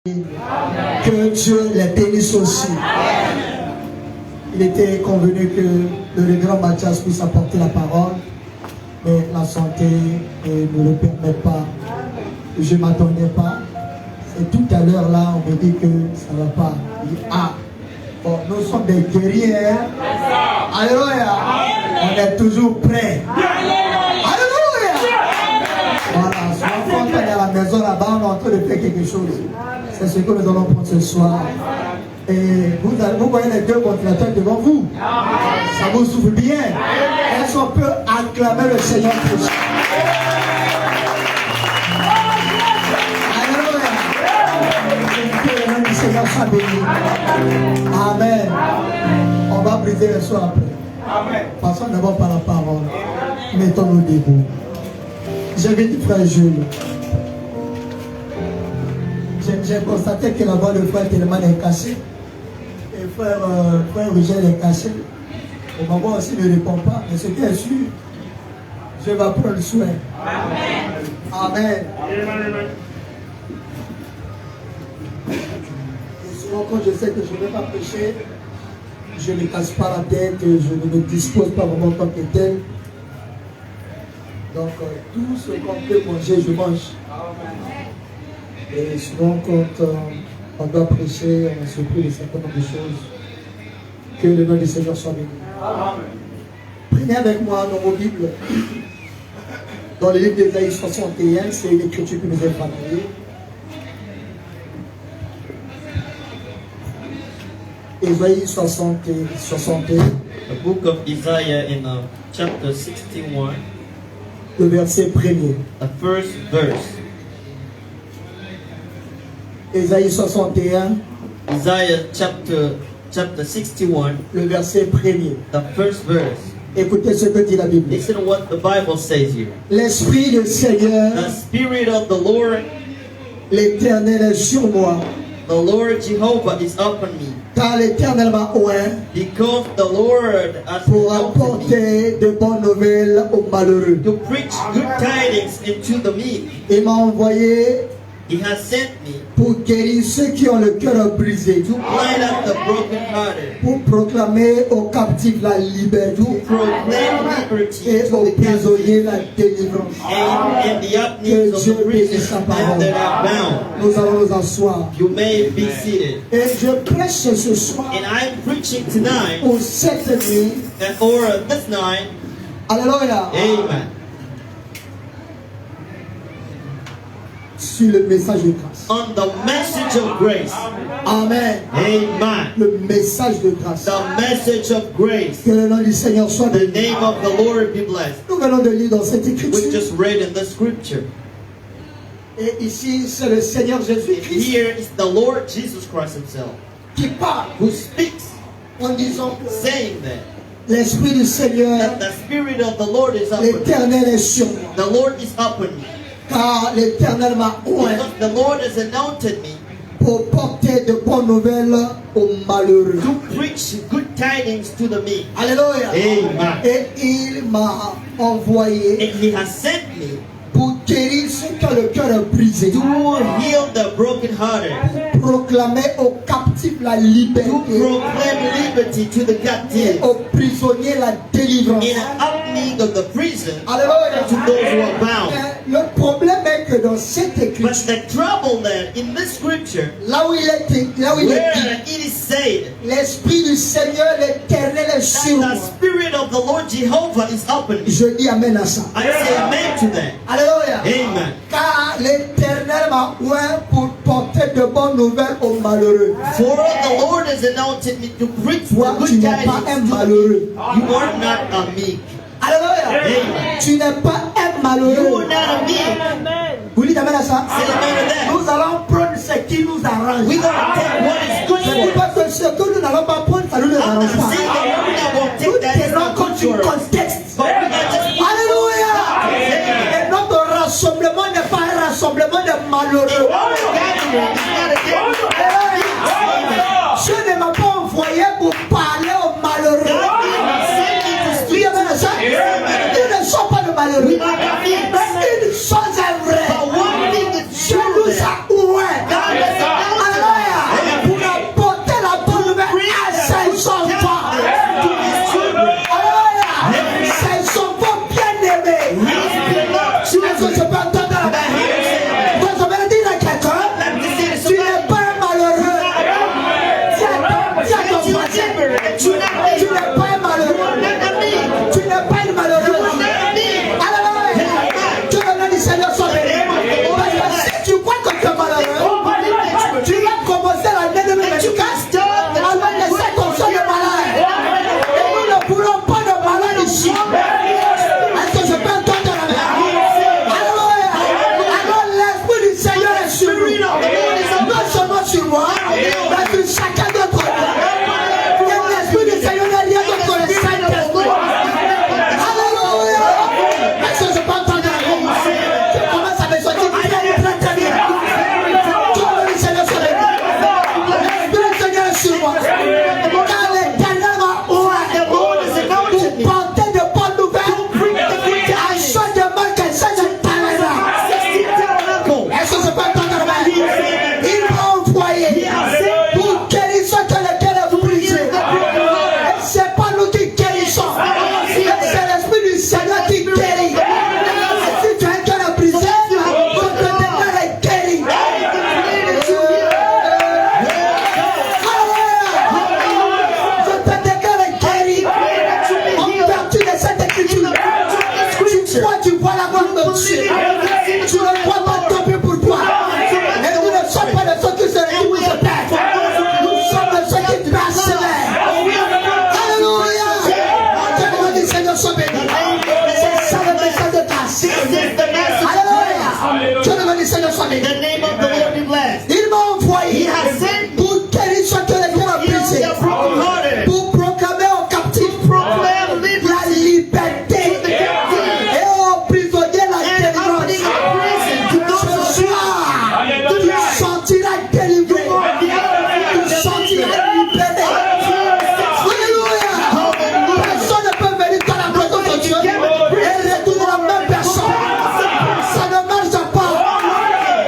Que Dieu les bénisse aussi. Il était convenu que le révérend Mathias puisse apporter la parole, mais la santé ne le permet pas. Je ne m'attendais pas. Et tout à l'heure là, on me dit que ça ne va pas. Bon, nous sommes des guerriers. Alléluia. On est toujours prêts. Alléluia. Voilà, souvent quand on est à la maison là-bas, on est en train de faire quelque chose. C'est ce que nous allons prendre ce soir. Et vous voyez les deux continuateurs devant vous. Ça vous souffle bien. Est-ce qu'on peut acclamer le Seigneur Christ? Alléluia. Que le nom du Seigneur soit béni. Amen. On va briser le soir après. Passons d'abord par la parole. Mettons-nous debout. J'invite frère Jules. J'ai constaté que la voix de frère Téléman est cassée. Et frère Rigel est cassé. Au moment aussi ne répond pas. Mais ce qui est sûr, je vais prendre soin. Amen. Amen. Et souvent quand je sais que je ne vais pas prêcher, je ne casse pas la tête, je ne me dispose pas vraiment comme tel. Donc tout ce qu'on peut manger, je mange. Et souvent quand on doit prêcher, on se prie de certains nombre de choses. Que le nom du Seigneur soit béni. Prenez avec moi dans vos Bibles. Dans le livre d'Ésaïe 61, c'est l'écriture qui nous est familière. Ésaïe 61. The book of Isaiah in chapter 61. Le verset premier. The first verse. Ésaïe 61. Isaiah chapter 61. Le verset premier. The first verse. Écoutez ce que dit la Bible. Listen to what the Bible says here. L'Esprit du Seigneur, The Spirit of the Lord, l'Éternel est sur moi. the Lord Jehovah is upon me. Car l'Éternel m'a oint Because the Lord has pour anointed me apporter de bonnes nouvelles aux malheureux. to preach good tidings into the meek. Il m'a envoyé He has sent me pour guérir ceux qui ont le cœur brisé, to bind up the brokenhearted, pour proclamer aux captifs la liberté to proclaim liberty et to aux the captives, prisonniers la délivrance. and the Que openings of Dieu the bénisse prison sa and parole. that are bound. Nous allons nous asseoir. You may be seated. Et je prêche ce soir And I'm preaching tonight, pour cette nuit. or this night, Alléluia. amen, Sur le message de grâce. on the message of grace. Amen. Amen. Le message de grâce. The message of grace. Que le nom du Seigneur soit The béni. name of the Lord be blessed. Nous venons de lire dans cette We écriture. just read in the scripture. Et ici, c'est le Seigneur And Jésus-Christ here is the Lord Jesus Christ himself qui parle who speaks, en disant que saying that l'Esprit du Seigneur, that the Spirit of the Lord is upon me. l'Éternel est sur moi. The Lord is upon me. Car l'Éternel m'a oint Because the Lord has anointed me pour porter de bonnes nouvelles aux malheureux. to preach good tidings to the meek. Alléluia. Amen. Et il m'a envoyé And he has sent me pour guérir ceux qui ont le cœur brisé, to heal the brokenhearted, proclamer aux captifs la to liberté proclaim liberty to the et captives, aux prisonniers la délivrance. in an opening of the prison Alléluia. to those who are bound. Mais le problème est que dans cette But écriture, the trouble that in this scripture, là où il est dit, where it is said l'Esprit du Seigneur, l'Éternel est sur that moi. the Spirit of the Lord Jehovah is upon me, Je dis amen à ça. I say amen to that. Alléluia. Amen. Car l'Éternel m'a oint pour porter de bonnes nouvelles aux malheureux. For the Lord has anointed me to preach Toi, the tu good n'es pas un tidings to the malheureux. meek. You are not a meek. Alléluia. Amen. Tu n'es pas un You malheureux. are not a meek. Vous dites amen à ça? Say amen to that. Nous allons prendre ce qui nous arrange. We're going to take what is good Je dis for us. pas que ce que nous n'allons pas prendre, ça ne nous I'm arrange not pas. saying that we're not going to Nous take that. It's tenons not good compte du for us. contexte. But we're not just Alléluia. Amen. Et notre rassemblement n'est pas un rassemblement de malheureux. Je ne m'a pas envoyé pour parler aux malheureux. Oui, amen à ça. Nous ne sommes pas de malheureux. Mais une chose est vraie. Dieu nous a ouverts Tu ne dois pas tomber pour toi. Et nous ne sommes pas de ceux qui se réjouissent pour se perdre. Nous sommes de ceux qui persévèrent. Alléluia. Que le nom du Seigneur soit béni. C'est ça le message de grâce. Alléluia. Que le nom du Seigneur soit béni. The name of the Lord be blessed. Il m'a envoyé He has sent me pour guérir ceux que les cœurs brisés, the brokenhearted, pour proclamer aux captifs proclaim liberty la liberté to the captive, et aux prisonniers la and délivrance. opening of prison to those Ce who soir, tu sortiras délivré, tu sortiras libéré. Alléluia. Personne ne peut venir dans la présence de Dieu et retourner la même personne. Ça ne marche pas.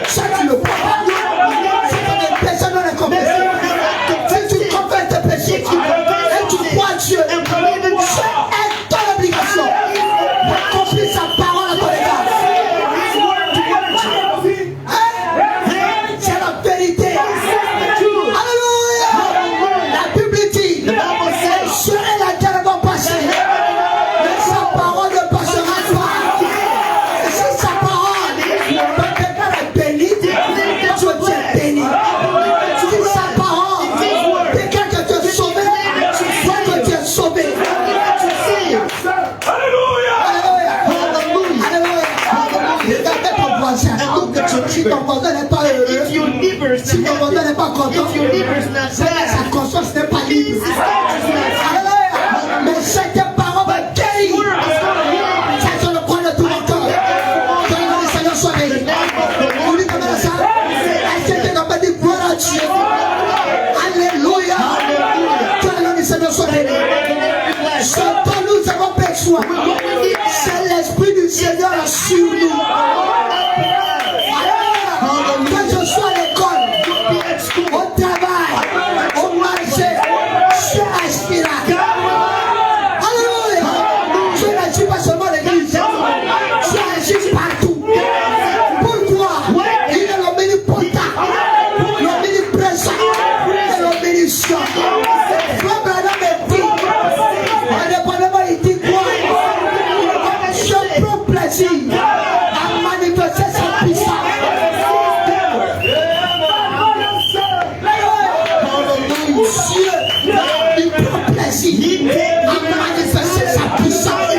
Ça tu le crois pas. C'est des personnes dans les compétences. Si tu confesses tes péchés et tu crois en Dieu, Dieu est ton obligation d'accomplir sa parole à ton égard. C'est la vérité. Alléluia. La Bible dit, je serai la terre va passer, mais sa parole ne passera pas. Et si sa parole peut être bénie, tu es béni. Si sa parole déclare que tu es sauvé, toi que tu es sauvé. Alléluia. Alléluia. Regardez ton voisin. Si ton voisin n'est pas heureux, if your neighbor is si ton not voisin happy, n'est pas content, if your neighbor is not c'est que glad, sa conscience n'est pas libre. his conscience is not Alléluia. Mais cette parole va guérir. Ça, je le crois de tout mon cœur. Que le nom du Seigneur soit béni. Vous dites comme ça. Est-ce que tu es capable de dire gloire à Dieu? Alléluia. Que le nom du Seigneur soit béni. Ce dont nous avons besoin, c'est l'Esprit du Seigneur sur nous. Alléluia. Que je sois à l'école, au travail, au marché, je aspire. Alléluia. Je n'agis pas seulement à l'église, je agis partout. Pourquoi? Il est l'omnipotent, l'omniprésent et l'omniscient. Frère Branham est dit, indépendamment il dit quoi? Je prends plaisir à manifester sa puissance. Dieu, il prend plaisir à manifester sa puissance.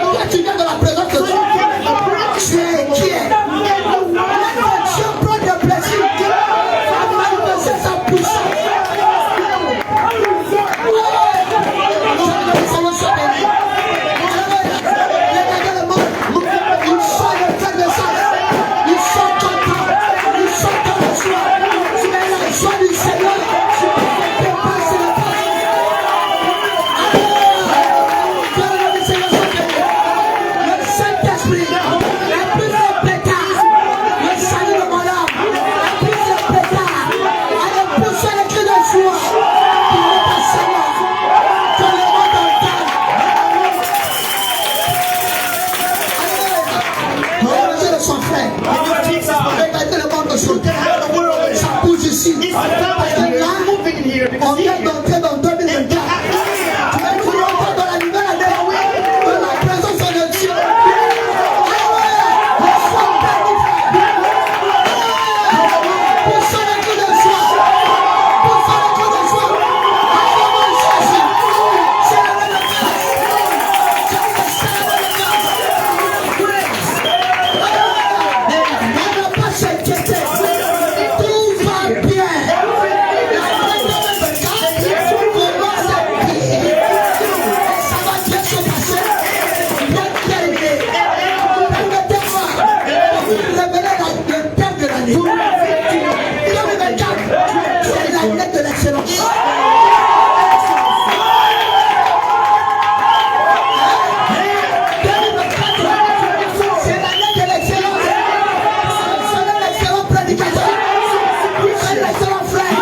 Toi, tu viens de la présence de Dieu. Tu es inquiet. Dieu prend du plaisir à manifester sa puissance. Regardez le monde. Ils sont le cœur de ça. Ils sont contents. Ils sont dans la joie. Mais la joie du Seigneur dépasse le temps. Le Saint-Esprit est plus de pétard. Le salut de mon âme est plus de pétard. Allez pousser les cris de joie pour notre Seigneur. Que le monde entende. Regardez de son frère. Regardez le monde aujourd'hui. Ça bouge ici. Parce que là, on vient d'entrer dans 2024. Tu vas nous entrer dans la nouvelle année de la présence de Dieu. Alléluia. Sois béni, frère. Poussons les cris de joie. Poussons les cris de joie. Acclamons Jésus. C'est la même grâce. C'est la même grâce. On ne va pas s'inquiéter. Tout va bien. C'est l'année de l'excellence. C'est l'année de l'excellence. C'est l'excellent prédicateur. C'est l'excellent frère.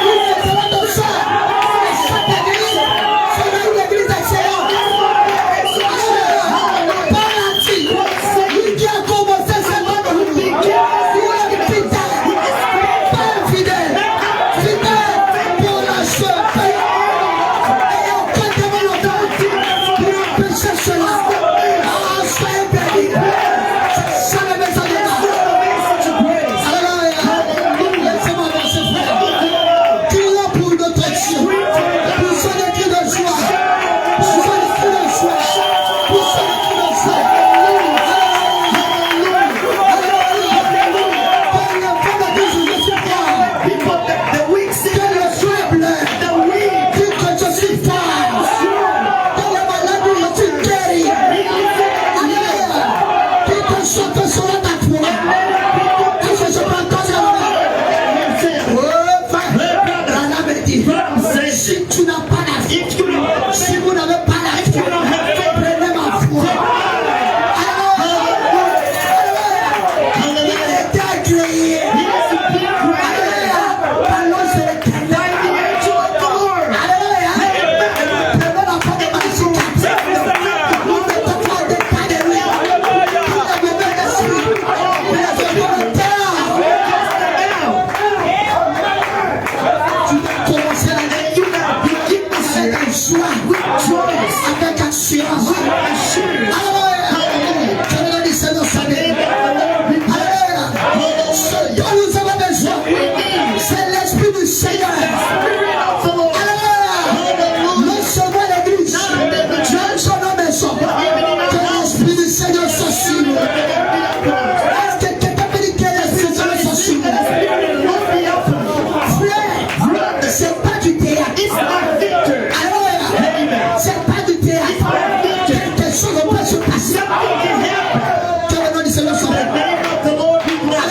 L'excellent soeur. Cette église sera une église excellente. Pas là-dessus. Lui qui a commencé cette œuvre, il est fidèle. Pas infidèle. Fidèle pour la veiller. He is to keep great. Alléluia. Par l'ange de l'Éternel. By the angel of the Lord. Alléluia. Prenons la porte de Marie-Cité. Nous mettons toi des pas de lui. Tout le mauvais esprit. Nous les avons en terre. Tu vas commencer l'année. You gotta begin this Avec year joie. with joy, Avec assurance. with assurance. Alléluia. Que le nom du Seigneur soit béni. Alléluia. Ce dont nous avons besoin, c'est l'Esprit du Seigneur. Spirit of the Lord. Alléluia. Non seulement l'Église, même son nom est son. Que l'Esprit du Seigneur soit sur nous. Est-ce que quelqu'un peut dire que l'Esprit du Seigneur soit sur nous? Frère, c'est pas du théâtre. It's not victor. Alléluia. C'est pas du théâtre. Quelque chose peut se passer. Something can happen. Que le nom du Seigneur soit The béni. name of the Lord be blessed.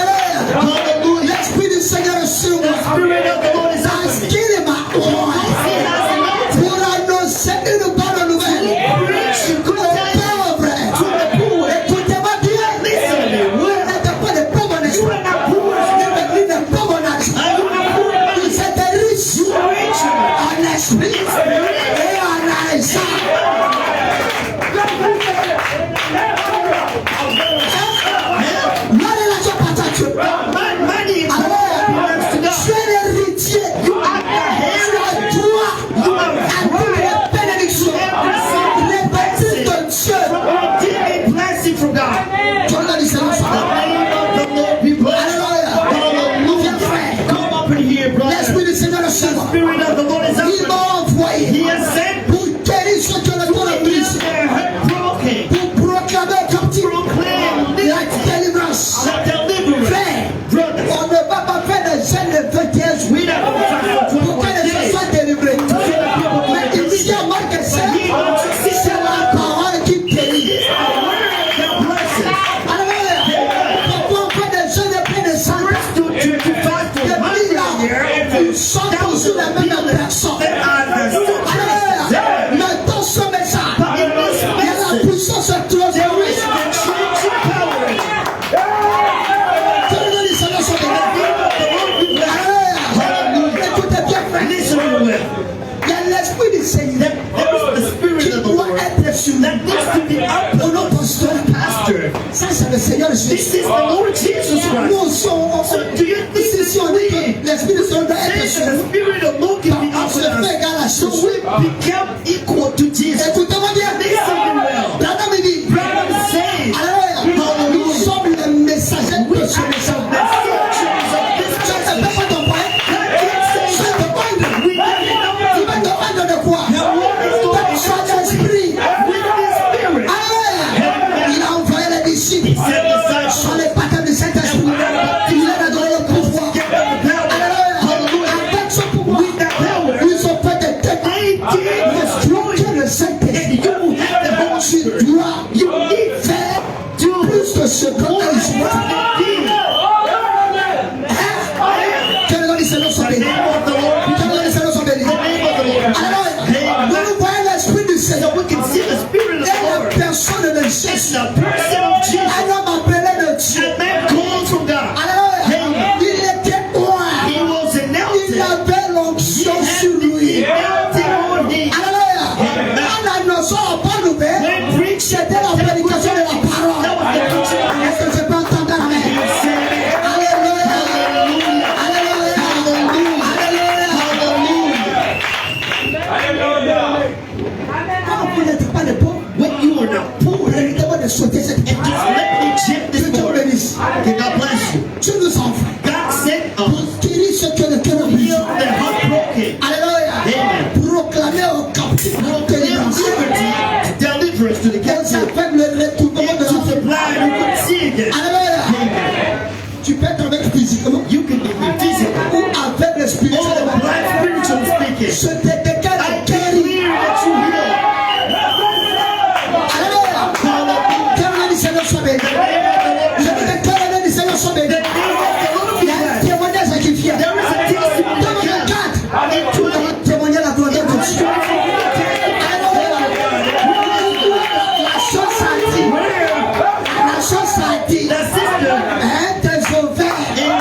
Alléluia. L'Esprit du Seigneur est sur moi. Spirit of the Lord is Parce on me. qu'il m'a oint He has anointed pour annoncer une bonne nouvelle preach aux good tidings pauvres. to the poor. Écoutez-moi bien. Listen to me. Vous n'êtes pas des pauvres en You esprit. are not poor. Vous n'êtes pas pauvres en argent. Are you not poor in money? Vous êtes riches You are rich. en esprit et en argent. La relation partage. Money is belongs to Tu God. es l'héritier. You are the Tu head. as droit à toutes les bénédictions. Les bêtises de Dieu. Get a blessing from God. Tu as dit c'est The l'ensemble. name of the Lord be blessed. Alléluia. Viens frère. Come up in here, brother. L'Esprit du Seigneur est sur moi. Spirit of the Lord is Il up. m'a envoyé He has sent pour guérir ceux qui ont le to corps heal brisé. their hurt broken. Pour proclamer aux captifs Proclaim la délivrance. the deliverance. Frère, Brothers, on ne va pas faire des jeûnes de 21 jours we not going to fast for pour que 21 les gens days. soient délivrés. Mais ici, à Marc 7, c'est la parole qui guérit. God bless us. Alléluia. Pourquoi on fait des jeûnes de plein de sang? To fast for Depuis 1 là, year nous sommes toujours la même personne. that are the Alléluia. Mais dans ce message, But in this il y a la message, puissance there is transformée. the changing power. Que le nom du Seigneur soit béni. The name of the Lord be blessed. Alléluia. Écoutez bien, frère. Listen to me. Il y a l'Esprit du Seigneur There is the Spirit qui of the doit Lord être sur nous. that needs to be up Pour notre pasteur. pastor. Ça, c'est le Seigneur This Jésus. is the Lord Jesus Christ. Nous sommes. So do you think Si on dit que l'Esprit du Seigneur doit être say sur that the nous, Spirit of the Lord can be on up se with us? fait égal à So Jésus. we become equal to Jesus. Écoutez-moi bien. Listen to me well. Branham dit. Brother says, Alléluia. Nous sommes les messagers de ce message. messengers of this Je ne sais message. pas ton point. God can't say Je te demande. we didn't know Tu vas demander de quoi? Dans son esprit. with this Spirit. Alléluia. Il a envoyé les disciples. Set aside Sur les baptêmes du Saint-Esprit. Il leur a donné le pouvoir. Alléluia. Avec ce pouvoir, ils ont fait des têtes. Le Saint-Esprit. Tu dois faire plus de ce qu'on a ici. Que le nom du Seigneur soit béni. Que le nom du Seigneur soit béni. Alléluia. Nous nous voyons l'Esprit du Seigneur. We can see the Spirit of Et the la Lord. personne de It's Jésus. the person of Jesus. Un homme appelé de Dieu. That man called from God. Alléluia. Il était loin. He was Il announced. avait l'onction sur lui. Alléluia. En annonçant la bonne nouvelle, c'était la prédication de la parole. Est-ce que je peux entendre la main? Alléluia. Alléluia. Quand vous n'êtes pas des pauvres, When you are not poor, permettez-moi de sauter cette and just let me check Que this Dieu board. bénisse. Can God bless you? Dieu nous envoie God sent us pour guérir ceux qui ont le cœur to brisé. heal the heartbroken. Alléluia. Amen. Proclamer aux captifs Proclaim délivrance. liberty, deliverance to the Aux captive, aveugles le retournement and de to the la vie. blind who can see again. Alléluia. Amen. Tu peux être avec physiquement You can be physical ou aveugle or spirituellement. blind spiritually speaking. C'était quelqu'un I de guéri. declare that you heal. Alléluia. Que le nom du Seigneur soit béni. Je veux que le nom du Seigneur soit béni. The name of the Lord be Il y a un blessed. témoignage qui vient. There is a testimony Dans le that cadre, in nous allons témoigner la grandeur de Dieu. La chose a dit, the sister un des ovaires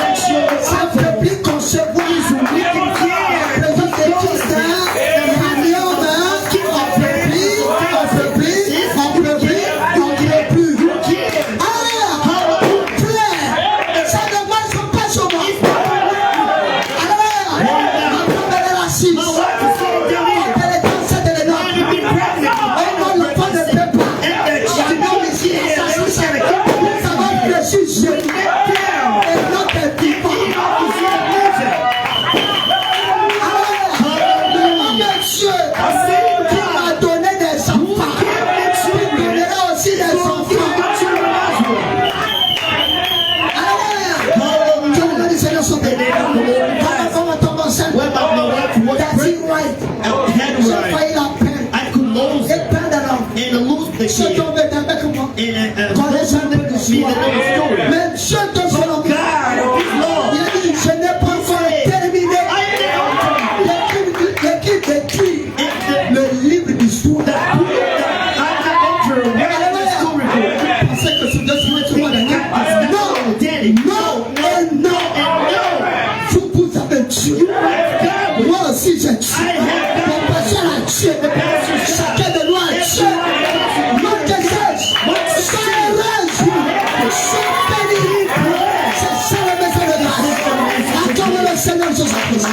ceux qui ont été avec moi. And Connaissent un peu me l'histoire. the story. Mais Dieu te So selon God, of His love, il a dit, je n'ai pas encore terminé l'équipe d'écrire le livre d'histoire. Parce que ce dossier est souvent non, non et non. Vous avez tué. Moi aussi j'ai tué. Mon pasteur a tué. Chacun de nous a tué. Manque sèche. Soyez heureuse. Soyez bénis. C'est ça le message de grâce. Accorde le Seigneur Jésus-Christ.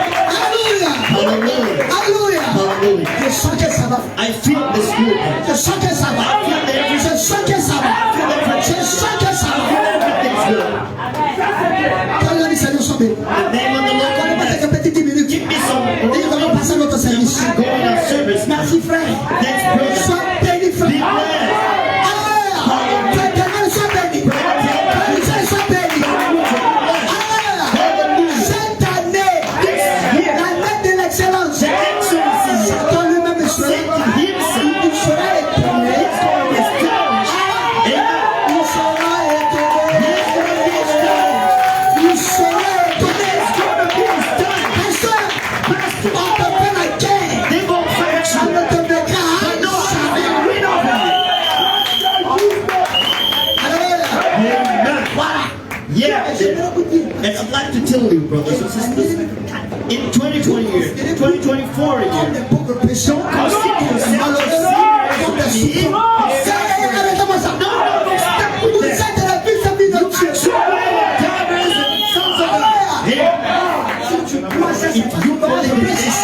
Hallelujah. Alléluia. Hallelujah. Je sens que ça va. I feel the Spirit. Je sens que ça va. Je sens que ça va. Je sens que ça va. Everything's good. Quand il a dit Seigneur soit béni. The name of the Lord On va God. faire quelques petites minutes. Give me some Et nous allons passer à notre service. going on service. Merci frère. Thanks, brother. Sois béni Be frère. blessed. Alléluia. Frère, sois béni. Frère, sois béni. Alléluia. Cette année, l'année de l'excellence, Satan lui-même sera il sera étonné. Il sera étonné. Il sera étonné. Pasteur, on te fait la guerre. They won't fight Ça you. ne te mettra But no, jamais. I win over Alléluia. you. Amen. Voilà. Yeah. Et je vais vous dire, And I'd like to tell you, brothers and sisters, in 2020 year, 2024 comme year, les pauvres pécheurs, consider yourself malheureux, comme des souffrants. Arrêtez-moi ça. Vous êtes la fils de vie de Dieu. daughters and sons of God. Yeah. Si tu crois ça, c'est If parce you que believe Dieu this,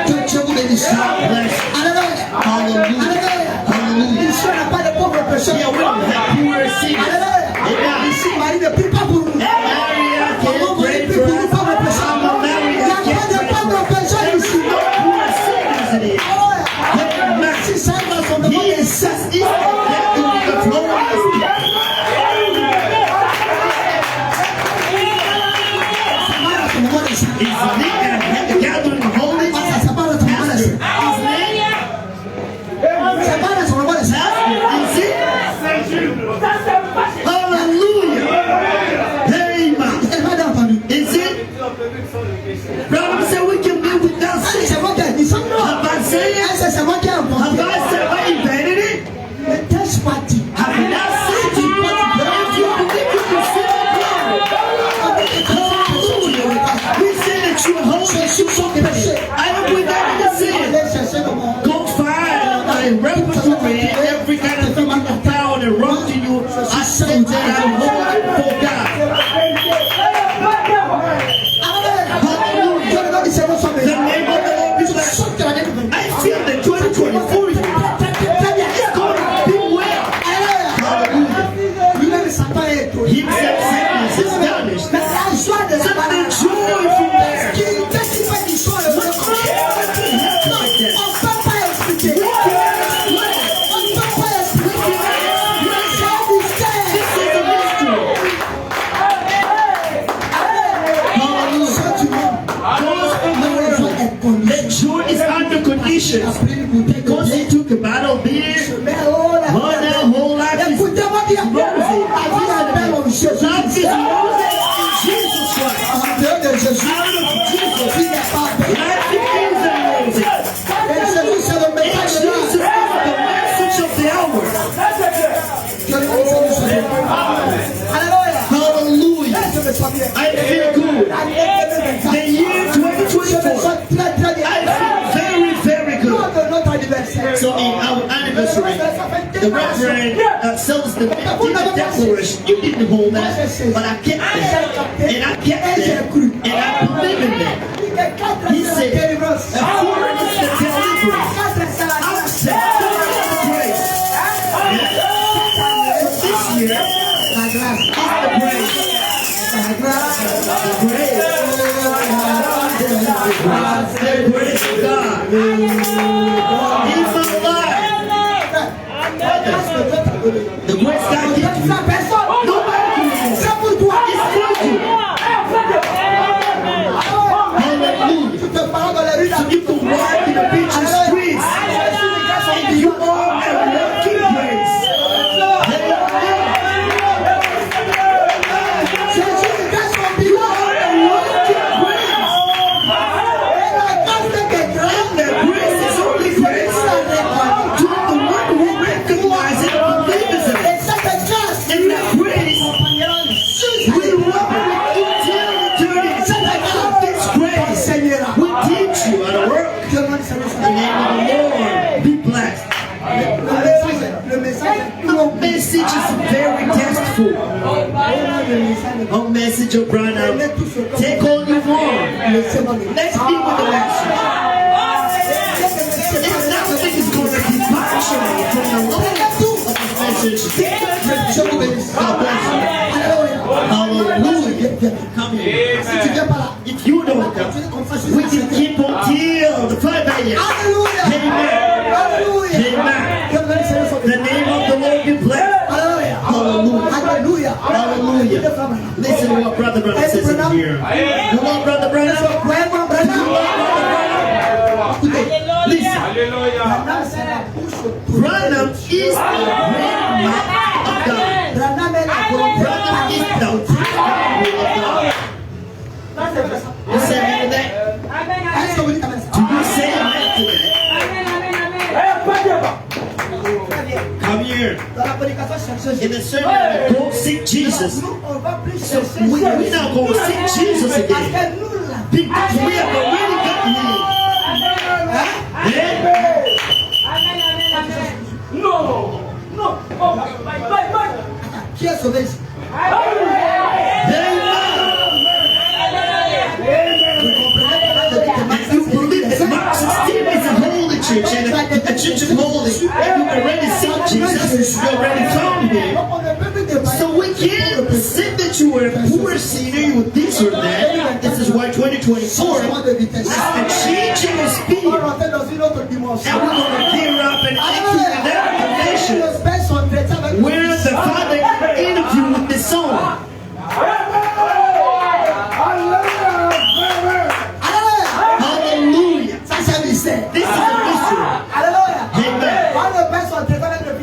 Que Dieu vous bénisse. bless. Alléluia. Hallelujah. Alléluia. Ici, on n'a pas de pauvres pécheurs. Yeah, we don't have poor sinners. Alléluia. Ici, Marie ne prie pas pour nous. Maria Comment can't vous pray prie for pour nous, us. pauvres pécheurs? Il n'y a pas de pauvres pécheurs ici. Poor sinners it is. Alléluia. Si ça est dans son nom, He is just is the glorious people. ça va dans son moment de ça. He's lit at the gathering of holy. Ça va dans son moment de ça. His name Ça va dans son moment de ça. is it? Hallelujah. Amen. Elle va d'entendu. Is it? Brother said we can live without sin. C'est moi qui ai dit ça. Have I said it? C'est moi qui ai Have inventé. I said I invented it? Le test parti. Have I not said it? If you believe you can sin Hallelujah. We say that you are holy. I am without the sin. Allez chercher le monde. Go find a repertory, every kind of thing you can found and run to you. I said that I'm holy for God. Alléluia. Je demande si vous The savez. name of the Lord is blessed. Sauf que la nègre. I feel that 2024 is going to be well. Hallelujah. Lui-même, Satan est étonné. Himself sickness is astonished. Mais la joie de la Such a banane. joy from there. Qu'est-ce qui fait qu'ils sont heureux comme ça? Non, on ne peut pas expliquer. On ne peut pas expliquer. C'est un mystère. This is a mystery. Hallelujah. Soit du monde. Mais la joie est connue. That joy is under conditions. Après une bouteille de Because bière, he took a bottle of beer, mais oh la but that whole life is écoutez-moi bien. La vie est belle en Jésus. life is roses in Jesus Christ. En dehors de Jésus, Out of Jesus, la vie n'est pas belle. life is in roses. Et Jésus, c'est le And message de Jesus is l'âme. the message of the hour. Je le dis, Seigneur, soit béni. Alléluia. Hallelujah. Je me sens bien. I feel good. The year Je me 2024, sens très très bien. I feel very, very good. Lors de notre anniversaire, So in our anniversary, the Reverend sells the declaration. You didn't hold that, but I kept it. And I kept it. And I believe in that. He said, according to the deliverance, I said, grace. So this year la grâce, is the grace. la grâce, The grace. The grace of God. In my life. The grace God gives you. la personne, Nobody can give you. c'est pour toi. It's for you. Hallelujah. Je te parle message is very tasteful. Oh, message of Branham. Take all you want. Let's be with the message. It's nothing is going to be partial from the Lord of this message. God bless you. Hallelujah. Come here. If you don't come, we can keep on till the 5 a.m. Amen. Amen. The name of the Lord be blessed. Hallelujah. Hallelujah. Listen to what Brother Branham says in here. You want Brother Branham? Listen. Branham is the grandma of God. Branham is the will of God. You say amen to that? Do you say amen to that? Come here. In the sermon, go seek Jesus. So we're not going to seek Jesus again. Because we have a really good need. Qui est sauvé ici? You believe that Mark 16 is a holy church and a church of holy. If you already see Jesus, you already found him. So we can't say that you were a poor sinner, you were this or that. This is why 2024 is a changing of speed. And we're going to gear up and enter another dimension where the Father interviewed with the Son. Hallelujah. This is a mystery.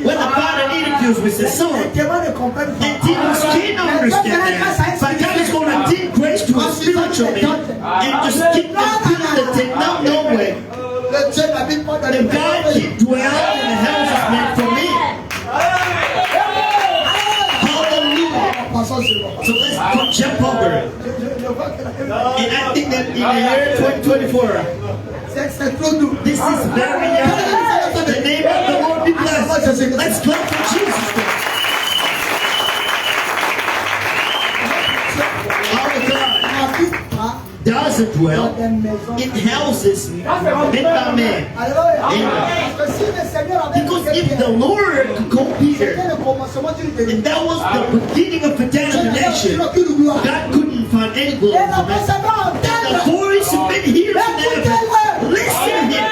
When the Father interviews with the Son, and demons can't understand that. But God is going to give grace to us spiritually and just keep them people that take no way. If God can dwell in the house is meant for me. Hallelujah. So let's jump over it. And I think that in the year 2024, this is very young. The name of the Lord be blessed. Let's clap for Jesus Christ. Our God doesn't dwell in houses made by men. Amen. Because if the Lord could go here, and that was the beginning of the denomination, God couldn't find any glory for man. The voice has been here today. Listen here.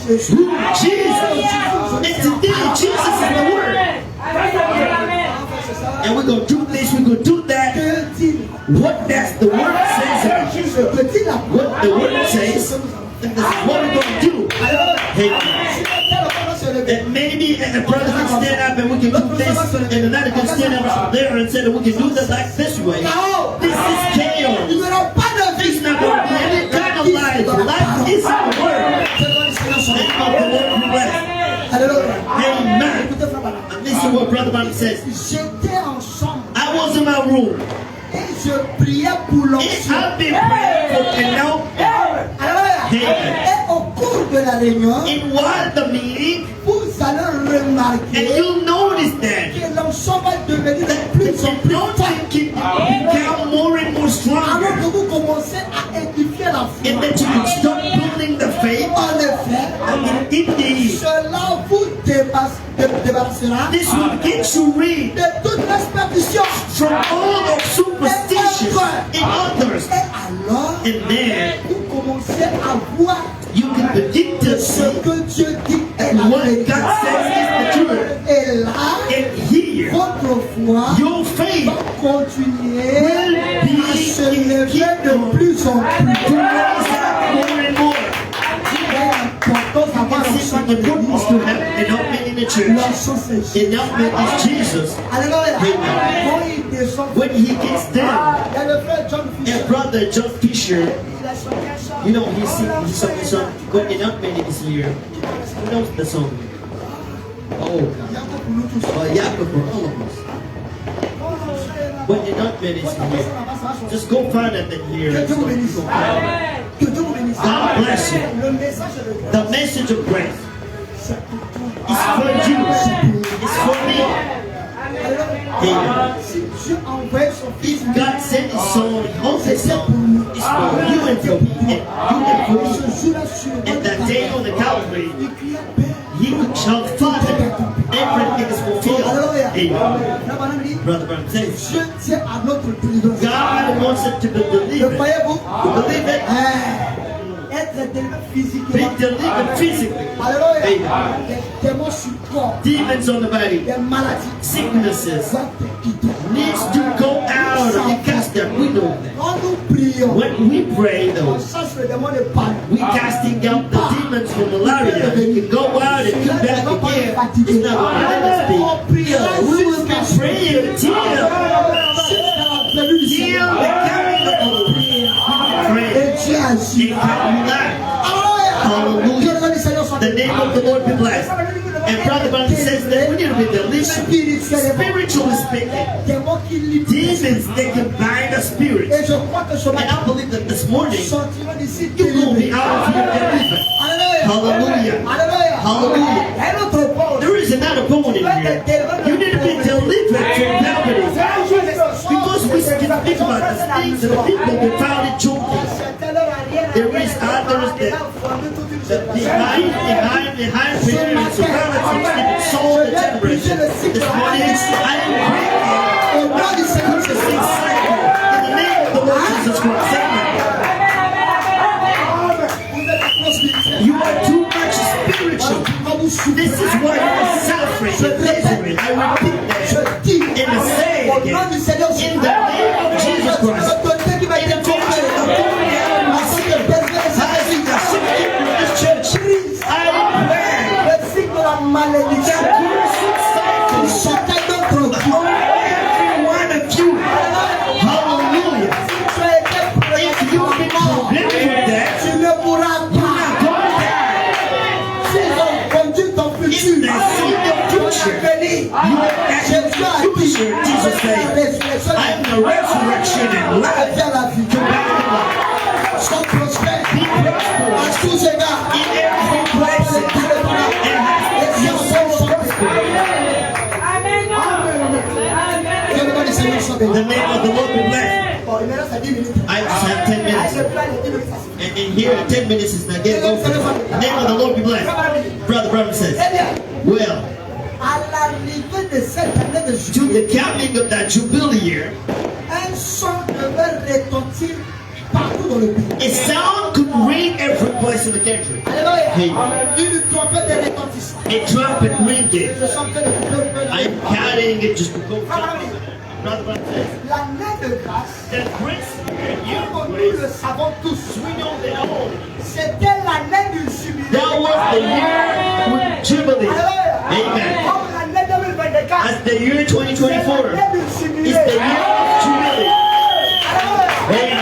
Jesus. And today Jesus is the Word. And we're going to do this, we're going to do that. What does the Word says? What the Word says, this is what we're going to do. And maybe a brother can stand up and we can do this, and another can stand up there and say that we can do this like this way. This is chaos. There's not going to be any kind of life. Life is our Word. Name of the Lord be blessed. Amen. And listen to what Brother Branham says. I was in my room. And I've been praying for announcement. And while the meeting, and you'll notice that the anointing can become more and more stronger. And that you can start building the faith. Indeed, this will get you rid from all of superstition in others. And then you can begin to see what God says is the truth. And here, your faith will be to rise up more and more. It's important to have announcement in the church. Announcement is Jesus. When he gets down, and Brother John Fisher, you know, he sang his song, when announcement is here. Who knows the song? Yaakov for all of us. When announcement is here, just go find it in here. God bless you. The message of grace is for you. is for me. Amen. Si Dieu envoie son fils, If God sent His Son, His Son, it's for you and for me. And you and for me. ce jour-là sur And that day on the Calvary, il cria Père. He could shout, Father, everything is fulfilled. Alléluia. Amen. Là, madame dit, Brother Branham says, Dieu tient à notre délivrance. God wants us to be Le delivered. croyez-vous? Believe it. Être délivré Be physiquement. delivered physically. Alléluia. Amen. Les démons sur le corps, Demons on the body, les maladies, sicknesses doivent te quitter. needs to go out and cast them. We know that. Quand nous prions, When we pray on though, chasse le démon de panique. we casting out the demons from malaria. He can go out and come back again. It's not going to let us be. We will be praying till the coming of the prayer. Et Dieu agit. In Kamulah. Alléluia. Que le nom du Seigneur soit The name of the Lord be blessed. And Brother Branham says that we need to be delivered spiritually speaking. Démons qui limitent. Demons, they can bind the spirit. Et je crois que ce And matin, I believe that this morning, sortirons d'ici you will be délivrés. out of here delivered. Alléluia. Hallelujah. Alléluia. Hallelujah. Un autre pôle. There is another point in here. You need to be delivered from poverty. Because we can think about the things that people can find it joking. There is others that behind parents and relatives that sold the generation. This morning, I am Au nom du Seigneur bringing Jésus. this cycle in the name of the Lord Jesus Christ. Amen. Vous êtes trop spirituel. You are too much spiritual. Quand vous souffrez, This is why you are suffering and misery. I repeat je that. dis And I say au again, nom du Seigneur in Jésus. the name of Jesus Christ, L'autorité qui m'a été in the confiée. Afin de préserver sa I think I should get in this church. I declare le cycle de la malédiction. that cursed cycle Chacun d'entre vous. on every one of you. Hallelujah. Tu as été If you've been convicted with that, tu ne pourras you're pas. not going back. S'ils ont conduit ton In futur, the seed of future, béni. you are at Jésus a the dit, future. Jesus said, I'm the resurrection and life. viens la vie. Sois prospère. Be prosperous À tous égards. in every place and have your soul prosper. Que le nom du Seigneur soit béni. The name of the Lord be blessed. Bon, il me reste à 10 minutes. I just have 10 Ah, minutes. je peux aller 10 minutes. Ça suffit. And here, 10 minutes is not getting over. The name of the Lord be blessed. Brother Branham says, Eh bien, well, à l'arrivée de cette année de to juillet, the coming of that Jubilee year, un son devait retentir partout dans le pays. a sound could ring every place in the country. Alléluia. Une trompette de retentissement. A trumpet ringing. Je sens que le peuple I'm carrying it just to go. Brother Branham says, l'année de grâce, the grace year, comme you nous le savons tous, we know that all. c'était l'année du jubilé. That was the year with Jubilee. Alléluia. Amen. Comme l'année 2024, As the year c'est 2024 l'année du is jubilé. the year of Jubilee. Alléluia. Amen.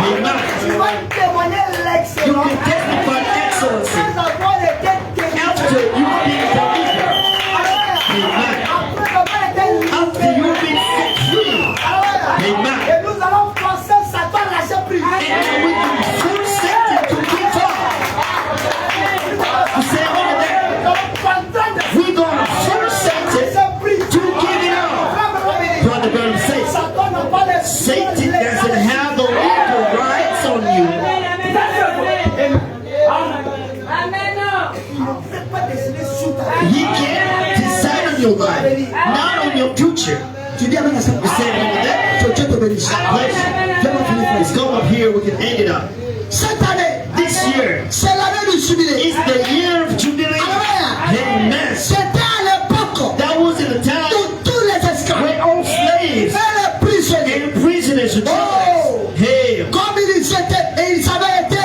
Amen. Tu vas témoigner You l'excellence. can testify excellency Sans avoir été délivré. after you've been delivered. Alléluia. Après avoir été After libéré. you've been set free. Alléluia. Amen. Et nous allons forcer Satan à lâcher prise. And now we can force Satan to give up. You say all of that. We're going to force Satan to give it up. Brother Branham says, Satan doesn't have the legal rights on you. He can't decide on your life, not on your future. Tu dis amen à ça. You say all of that. Que Dieu te bénisse. Viens-moi finir, frère. Let's go up here, we can end it up. Cette année, This year c'est l'année du jubilé. is the year of Jubilee. Amen. C'était à l'époque That was in the time où tous les esclaves when all slaves et les prisonniers, and prisoners were Oh. Hey, comme ils étaient, et ils avaient été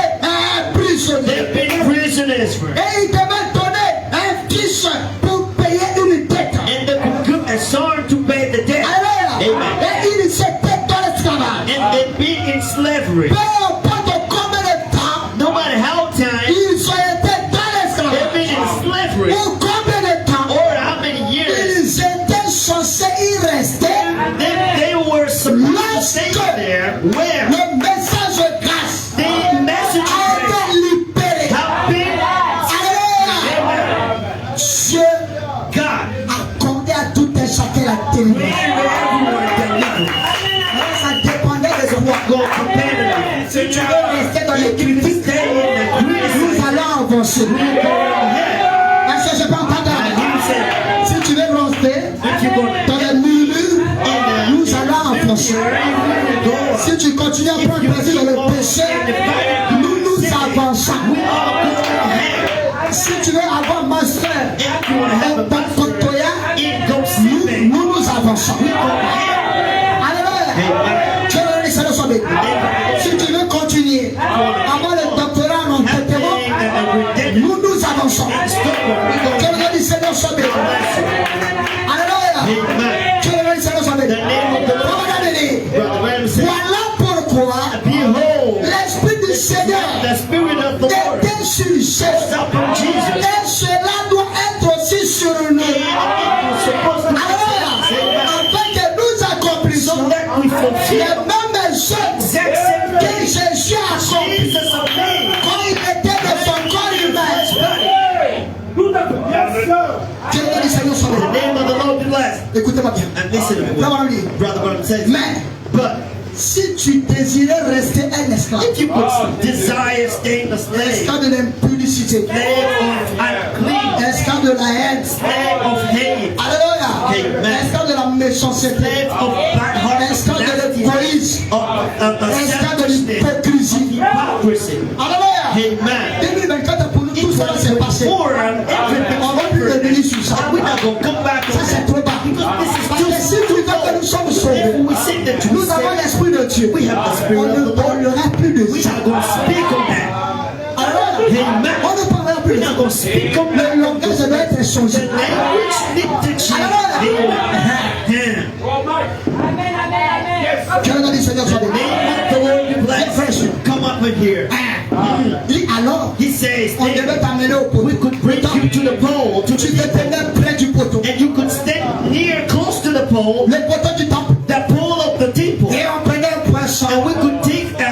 prisonniers, they've been prisoners for et ils devaient donner un fiche pour payer une dette. and they could give a song to pay the debt. Alléluia. Amen. Et ils étaient dans l'esclavage. And they've been in slavery. Peu importe combien de temps No matter how time ils ont été dans they've l'esclavage, been in slavery ou combien de temps or how many years ils étaient censés y rester, they were supposed to stay there where le message de grâce the message a été libéré. have been Alléluia. Amen. Dieu God délivrance. everyone delivered. Alors, ça dépendait de toi. Go prepare me. Si tu veux rester dans les critiques, Stay in the nous criticism. allons avancer. Go ahead. Est-ce que je peux entendre? And he said, Si tu veux rester if you go dans les murmures, nous allons avancer. Si tu continues à prendre plaisir dans le péché, nous avançons. Si tu veux avoir ma soeur, nous avançons. Alléluia. Que le Seigneur soit béni. Si tu veux continuer, avoir le doctorat en enquêtement, nous avançons. Que le Seigneur soit béni. Alléluia. Que le Seigneur soit béni. Voilà pourquoi l'Esprit du Seigneur the Spirit of the Lord était sur Jésus. upon Jesus. Et cela doit être aussi sur nous. Alléluia. Afin que nous accomplissions That we les fulfill mêmes choses exact same que thing Jésus a accompli Jesus obeyed. quand il était de son corps humain. Que le nom du Seigneur soit The béni. name of the Lord be blessed. Écoutez-moi bien. And listen to me. Là, on va lire. Brother Branham says, Mais but si tu désirais rester un esclave, if you could desire staying a slave, esclave de l'impudicité, slave of unclean, esclave de la haine, slave of hate, alléluia, Amen. esclave de la méchanceté, slave of bad heart, esclave de l'égoïsme, esclave de selfishness, l'hypocrisie, hypocrisy. alléluia. Amen. 2024 pour nous, tout ça s'est passé. Before everything On va plus revenir sur ça. we're not going to come back Ça on c'est that. trop bas. Because this is Parce que si tu veux que nous sommes sauvés, If we say that nous avons l'Esprit de Dieu. we have the On Spirit ne of the Lord, parlera plus de we're ça. not going to speak on that. Alléluia. Amen. On ne parlera plus We're de ça. not going to speak on Le that. langage doit être The changé. language need to change. Amen. Que le nom du Seigneur soit The béni. name of the Lord be blessed. Come up in here. Et alors, He says, on devait t'amener au we poteau. could bring you to the pole, to Tu the te tenais près du poteau. and you could stand near, close to the pole, Le poteau du temple. the pole of the temple, Et on prenait un poisson. and we could take a Et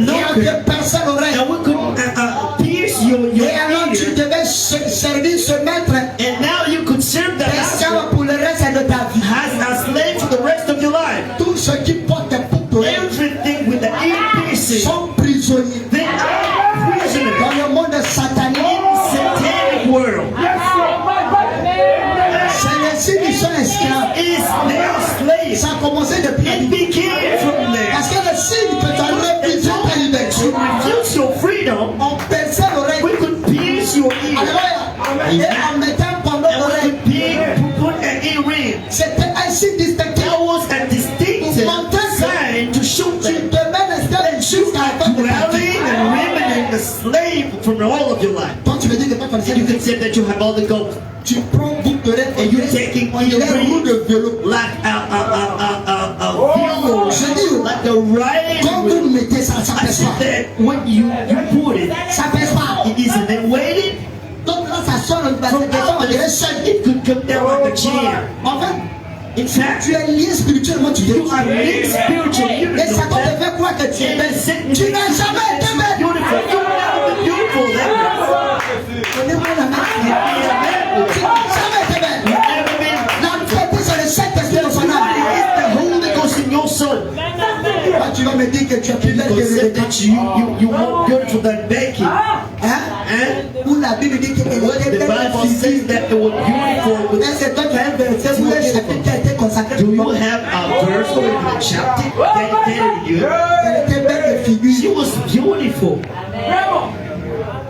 on knocker, te perçait l'oreille. and we could pierce your Et alors tu ear, devais servir ce maître and now you could serve the master esclave pour le reste de ta vie. as a slave for the rest of your life. Tous ceux qui portent des boucles d'oreilles Everything with the ear piercing, sont prisonniers they are prisoners dans le monde satanique. in satanic world. C'est les signes qui sont esclaves. Is they are slaves. Ça a commencé depuis la It Bible. began from there. Parce que le signe que tu as refusé ta liberté, To refuse your freedom, on perçait l'oreille. we could pierce your ear. Alléluia. Et on mettait un pendant And we l'oreille. could put an earring. C'était un signe distinctif. That was a distinctive sign to show Tu that demeures esclave jusqu'à la fin de ta vie. dwelling and remaining a slave from all of your life. Toi, tu me dis que toi, tu And you can say that you have all the gold. tu prends boucle d'oreille And you're taking on your les roues de ring vélo. like a vehicle, Je dis, like a riding quand wheel. vous mettez ça, ça I pèse said pas. that when you put it, Ça pèse pas. it isn't it weighted. Donc là, ça sort, on dirait seul. It could come down like a chair. En fait, In fact, tu es lié spirituellement, tu you are es. linked spiritually. Et ça te fait croire que tu es belle. Tu n'as jamais été belle. Beautiful. You've never been beautiful ever. Donnez-moi la main. Tu n'as jamais été belle. You've never been. La fête, c'est le Saint-Esprit dans son âme. It's the Holy Ghost in your soul. Toi, tu vas me dire que tu es plus belle que God said Rebecca. that you more beautiful than Becky. Hein? And Où la Bible dit qu'elle what était the belle Bible physique. says that it was beautiful with. Est-ce que toi, tu as un verset où le chapitre qui a été consacré Do pour you toi? have a verse or a chapter dedicated to you? Elle était belle de She figure. was beautiful.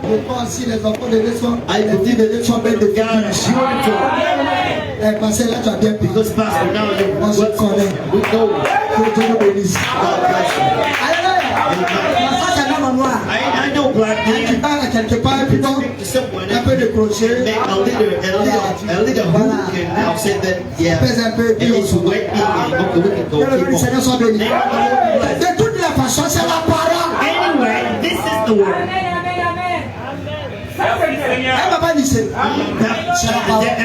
Je pense aussi les enfants de Dieu sont, I les filles de Dieu sont belles de God figure. is beautiful. Parce que là, tu as bien payé. Because Pastor, now you On se connaît. we know. Que Dieu nous bénisse. God bless you. Alléluia. Ça, c'est un homme en noir. I know black Tu men. parles à quelque part, puis bon, Speak to someone un peu de crochet. make a little who can now say that yeah, Pèse un peu, and puis on it's s'en va. waiting and okay, we can go Que le nom du keep Seigneur on. soit béni. Name of the Lord be blessed. De toutes les façons, c'est la parole. Anyway, this is the word. Elle m'a pas dit ça.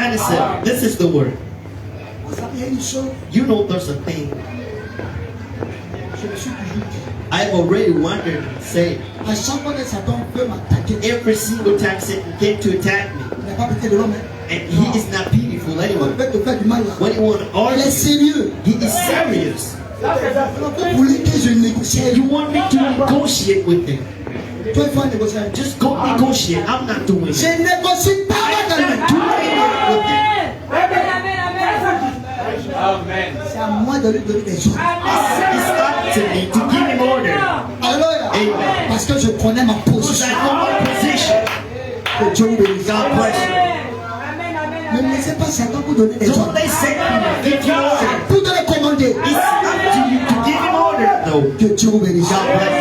Anderson, this is the word. Vous savez une chose, You know there's a thing. je me suis toujours dit. I've already wondered, say, À chaque fois que Satan veut m'attaquer, every single time Satan came to attack me, il n'a pas pitié de l'homme. Hein. And he is not pitiful Il anyway. veut te faire du mal là. When he want to Il est argue, sérieux. he is serious. Vous voulez que je négocie avec You lui. want me to negotiate with him? Toi, il faut négocier avec lui. Just go negotiate. I'm not doing Je it. négocie pas avec lui. C'est à moi de lui donner des ordres. It's up to me to give him order. Alléluia. Amen. Parce que je connais ma Because position. I know my position. Que Dieu vous bénisse. God bless you. Ne laissez pas Satan vous donner des Don't ordres. let Satan give you order. Vous devez commander. It's up to you to give him order. No. Que Dieu vous bénisse. God bless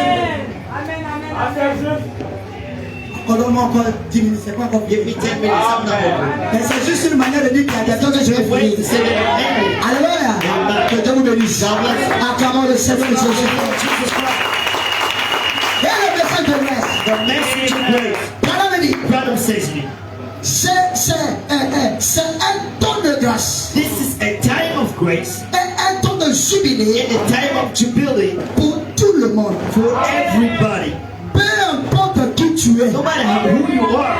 Donne-moi encore 10 minutes. C'est pas encore you. Give me 10 minutes. I'm not over. Mais c'est juste une manière de dire qu'il y a des temps que je vais Wait finir. to say that I'm angry. Alléluia. Que Dieu vous bénisse. God bless you. Acclamons le Seigneur Jésus. Jesus Christ. Et le message de grâce. The message of grace. Voilà me dit. Brother says to me, C'est un temps de grâce. this is a time of grace Un temps de jubilé and a time of jubilee pour tout le monde. for everybody. Peu importe qui tu es. No matter who you are,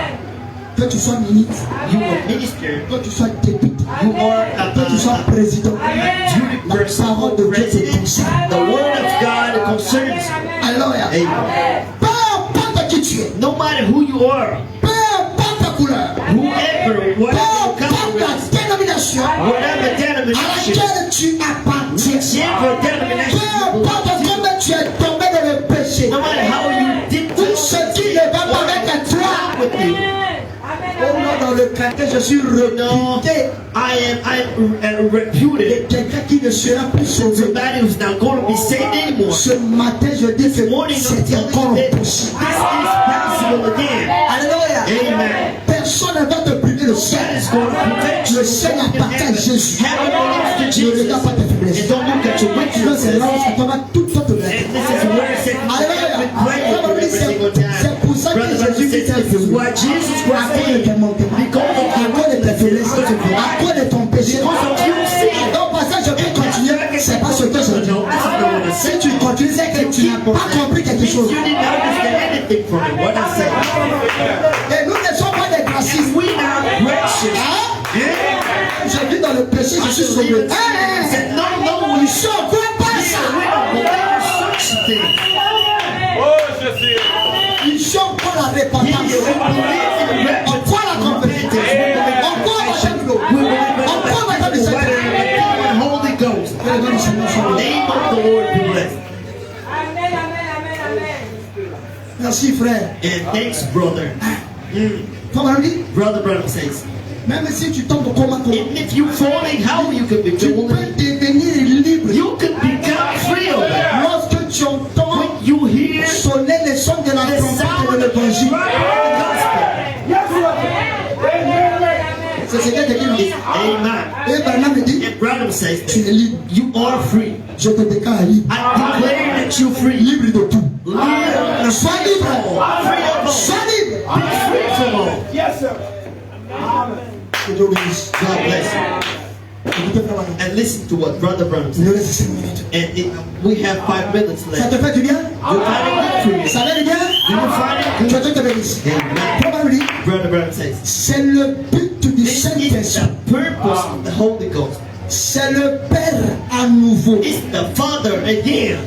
Que tu sois ministre. you are minister, Que tu sois député. you are Que tu sois président. duty La person, parole de Dieu te president. concerne. The word of God concerns you. Alléluia. Amen. Peu importe qui tu es. No matter who you are, Peu importe ta couleur. whoever, Peu whatever importe country, ta dénomination whatever à denomination, laquelle tu appartiens. whichever Peu denomination you belong importe to, comment tu es tombé dans le péché. no matter how you did Tout ce qui ne va pas avec toi. with you. Oh non, dans le quartier, je suis No, rebuté. I am reputed. Quelqu'un qui ne sera plus sauvé. Somebody who's not going to be saved anymore. Ce matin, je dis que Morning, I'm c'est telling encore you that possible. this is possible again. Alléluia. Amen. Personne ne va te priver le God ciel. is going to protect you. Le ciel appartient à Jésus. Heaven belongs to Ne Jesus. regarde pas tes faiblesses. And don't look at your Sinon, c'est weaknesses. là où ça tombe toute ton problème. And this is where it says Alléluia. every single time. C'est pour ça que Brother, Jésus this is why Jesus à Christ cause de tes came. manquements, Because of à cause de tes faiblesses, à cause de ton péché. Because of your sin. Donc, parce que je peux continuer, c'est pas ce que je dis. No, this is not what I Si said. tu continues, c'est que tu n'as pas compris quelque Means chose. you didn't understand anything from it. What I said. Et nous ne sommes pas des gracistes. We now gracious. Hein? Yeah. Je vis dans le péché, je suis sauvé. I said, no, no, Ils sont quoi pas we ça? don't believe in such a thing. Ils sont pas la Yes, we repentance. believe in On croit la repentance. compétence. On croit la chaîne d'eau. We believe in On croit la chaîne du Seigneur. the Holy Ghost. Que le nom du Seigneur soit loué. Name of the Lord be blessed. Merci frère. And thanks, brother. Comme on dit, Brother says, même si tu tombes au coma, even if you falling, how you can be tu peux falling? devenir libre. You can become free of it. Lorsque tu entends When you hear sonner les sons de la the trompette sound de of the l'évangile. gospel. C'est ce que Dieu dit. Amen. Et Barnabé dit, And brother says tu es that libre. you are free. Je te déclare libre. I declare that you're free. Libre de tout. Live. Sois libre. Free of all. Sois libre. Be free from all. Que Dieu bénisse. God bless you. Écoutez, frère Barnabé. And listen to what brother Il says. nous reste 5 minutes. And we have 5 minutes Ça left. te fait du bien? You find it good for you? Ça va du bien? Do you find it Que good? Dieu te bénisse. Amen. Frère Barnabé dit, Brother says, c'est le but du this is Saint-Esprit. the purpose of the Holy Ghost. C'est le Père à nouveau. It's the Father again.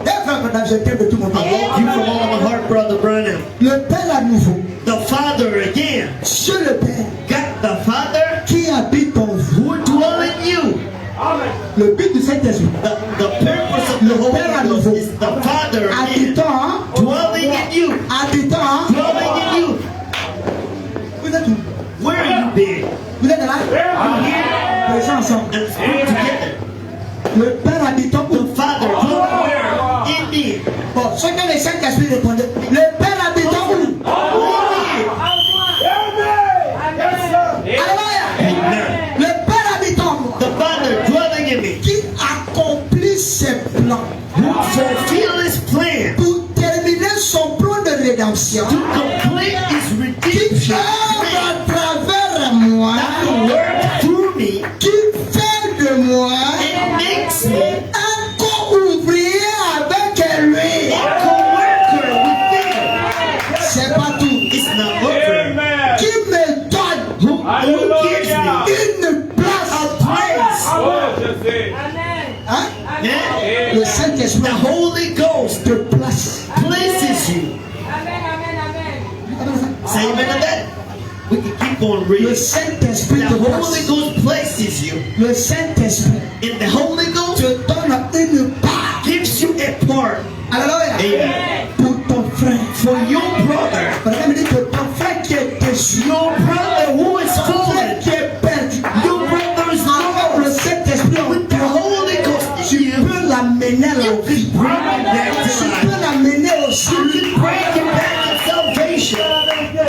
Et frère Barnabé, je t'aime de tout mon I cœur. love you from all of my heart, Brother Branham. Le Père à nouveau. The Father again. Dieu le Père Got the Father qui habite en vous. who dwell in you. Le but du Saint-Esprit. The purpose of the Holy Ghost is the Father again. Habitant, Dwelling in you. habitant, Dwelling in you. vous êtes où? Where are you been? Vous êtes là? You here Présents ensemble. and speak together. Le Père habitant The où? Father dwelling where? In me. Bon, ce que le Saint-Esprit répondait. Le Père habitant où? In Alléluia. me. Amen. Le Père habitant en moi. The Father dwelling in me. Qui accomplit ses plans Who fulfill His plan pour terminer son plan de rédemption. to complete His Qui redemption. œuvre à travers moi. That will work through me Qui fait de moi and makes me un co-ouvrier avec lui. a co-worker with me. C'est pas tout. It's not over. Qui me donne Who Hein? Yeah. Le Saint-Esprit The Holy Ghost te place. places you. Say amen to that. We can keep on Le reading. Saint-Esprit The te Holy place. Ghost places you. Le Saint-Esprit And the Holy Ghost te donne une part. gives you a part. Alléluia. Amen. Pour ton frère. For your brother. Parce que dit que ton frère qui est déçu, Your brother who is ton frère fallen. qui est perdu, Your brother is avec le lost. Saint-Esprit en With the toi, Holy Ghost tu in you. peux l'amener à la You vie. can bring him back Tu to life. peux l'amener aussi. You can bring him back to salvation.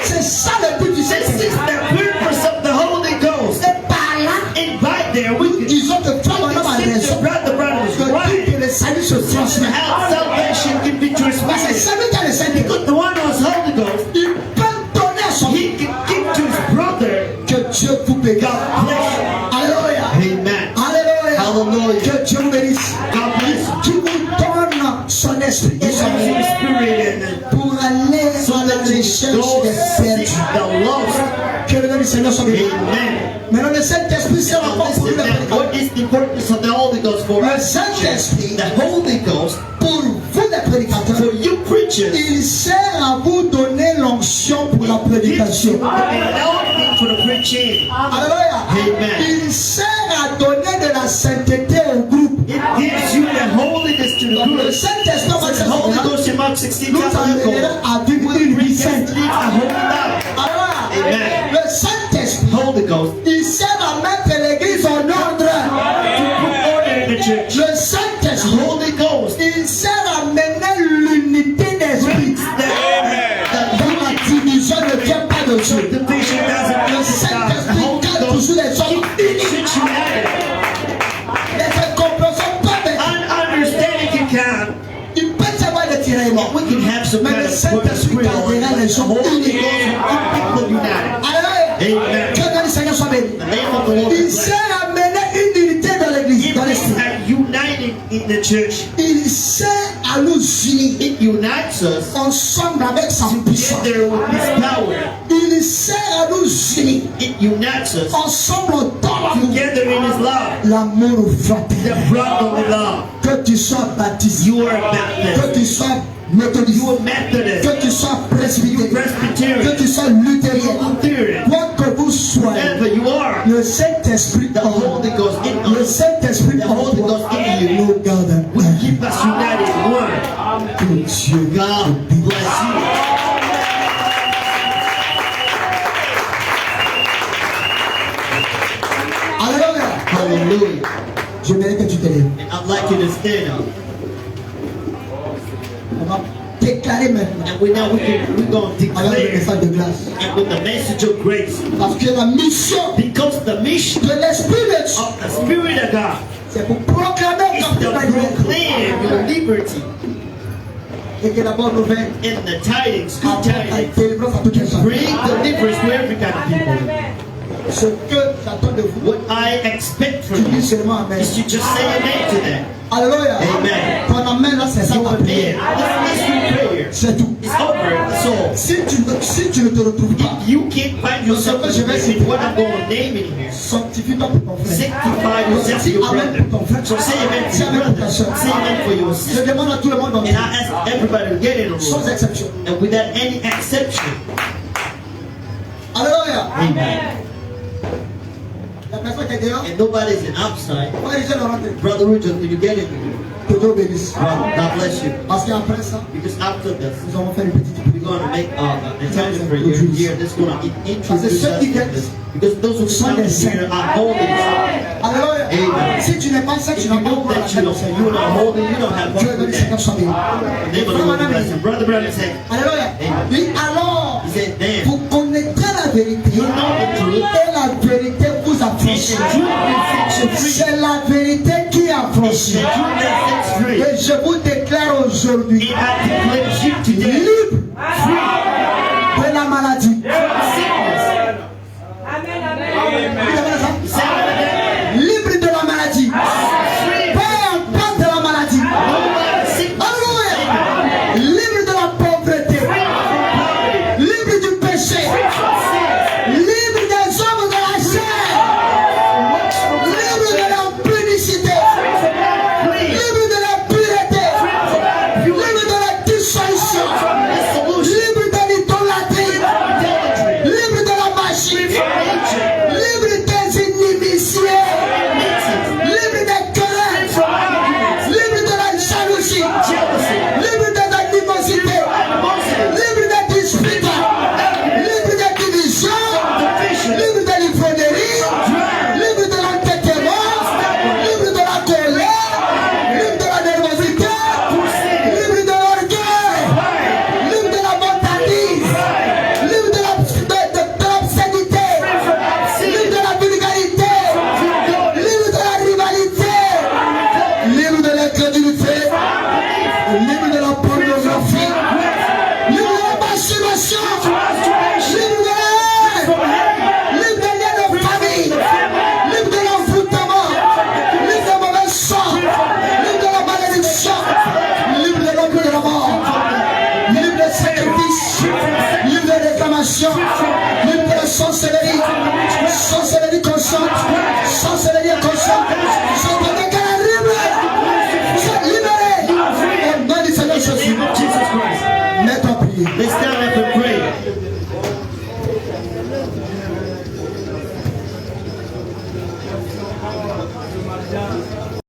C'est ça le but du This is Saint-Esprit. the purpose of the Holy Ghost. Et par là, And right there, we can ils ont de toi maintenant see raison the brother was que right. tout que le salut se transmet. How salvation can be Parce que transmitted. celui qui a le Saint-Esprit, Because the one who has Holy Ghost, il peut donner à son he can give to his brother. que Dieu vous bénisse. God bless you. Alléluia. Amen. Alléluia. Hallelujah. Que Dieu vous bénisse. God bless you. Qui vous donne son esprit et Give son us vie your spirit and pour aller so à la that you recherche go des seek perdus. the lost. Que le nom du Seigneur soit béni. Amen. Maintenant, le Saint-Esprit sert Now encore pour nous listen, la now, what is the importance of the Holy Ghost for Le us? Saint-Esprit, The Holy Ghost, pour vous les prédicateurs, for you preachers, il sert à vous donner l'onction pour la gives prédication. you the anointing for the preaching. Alléluia. Amen. Il sert à donner de la sainteté au groupe. It gives you the holiness to the Donc, le group. Saint-Esprit, So the Holy Ghost in Mark 16 nous chapter amènera à vivre une vie sainte. live a holy life. Alléluia. Amen. Le Saint-Esprit, Holy Ghost il sert à mettre l'église en ordre. to put order in the church. Le Saint-Esprit, Holy Ghost il sert à mener l'unité d'esprit. Dans la division ne vient pas de Dieu. the vision doesn't Le come from God. The Saint-Esprit Holy garde Ghost toujours les hommes unis. keeps you united. Les incompréhensions peuvent être. Understanding can come. Il peut y avoir des tiraillements. We can have some Mais kind le of Saint-Esprit gardera les the gens Holy Ghost will unis. keep people united. Alléluia. Amen. Que dans le Seigneur soit béni. The name of the Lord Il is blessed. sert à mener une unité dans l'église, It dans is l'esprit. united in the church. Il sert à nous unir It unites us ensemble avec sa puissance. together with His power. Il sert à nous unir It unites us ensemble dans nous together in His love. l'amour frappé. The brotherly love. Que tu sois baptisé, You are que Baptist. tu sois méthodiste, You are Methodist. que tu sois presbytérien, que Presbyterian. tu sois luthérien, Lutheran. quoi que vous soyez, Whatever you are. le Saint-Esprit The Holy Ghost in le us Saint-Esprit The Holy en Ghost toi in you nous garde. will keep us united in one. Que Dieu God bless you. Alléluia. Hallelujah. Je voudrais que tu te lèves. And I'd like you to stand up. On va déclarer maintenant And we're going to avec le declare message de grâce. and with the message of grace. Parce que la mission Because the mission de l'Esprit de Dieu, of the Spirit of God c'est pour proclamer is comme to proclaim your liberty et que la bonne nouvelle in the tidings, good apporte la tidings. délivrance à toutes les gens. Bring deliverance to every kind of people. Ce que j'attends de vous, What I expect tu from dis you seulement Amen. is to just say amen to that. Alléluia. Amen. Ton Amen là, c'est ça Your ta amen. prière. This is your prayer. C'est tout. It's over. That's all. Si tu ne te retrouves pas, If you can't find yourself in what I'm going to name in here, sanctifie-toi pour ton frère. sanctify yourself to Dis your Amen brother. pour ton frère. So say amen to Dis your Amen pour ta brother. soeur. Say amen for your Je sister. demande à tout le monde And I ask everybody to get in the sans room. exception. And without any exception. Alléluia. Amen. La personne qui est dehors, And nobody's in outside. on va les jeunes rentrer. Brother Richard, can you get in here? Que Dieu bénisse. God bless you. Parce qu'après ça, Because after this, nous allons faire une petite we're going to make a time for you here that's going to introduce us to this. Because those who come here are holy. Alléluia. Amen. Si tu n'es pas saint, If tu you n'as pas know encore la that paix du you're Seigneur. not holy, you don't have Dieu one bénisse with Seigneur that. soit béni. The name of the Lord bless him. Brother Brown said, Alléluia. Oui, alors, he said, then, vous connaîtrez la vérité. you know the truth, Et la vérité vous and the affranchit. truth will set you free. C'est la vérité qui It's the affranchit. truth that sets free. Et je vous déclare aujourd'hui And I declare you today libre free de la maladie. from sickness. Vous avez ça? Say it again. Libre de la maladie. Free Peu importe de la maladie. from sickness. Alléluia. Libre de la pauvreté. Libre du péché. Libre des hommes de la chair. Libre de la punition. sacrifice, libre réclamation, libre sorcellerie consciente,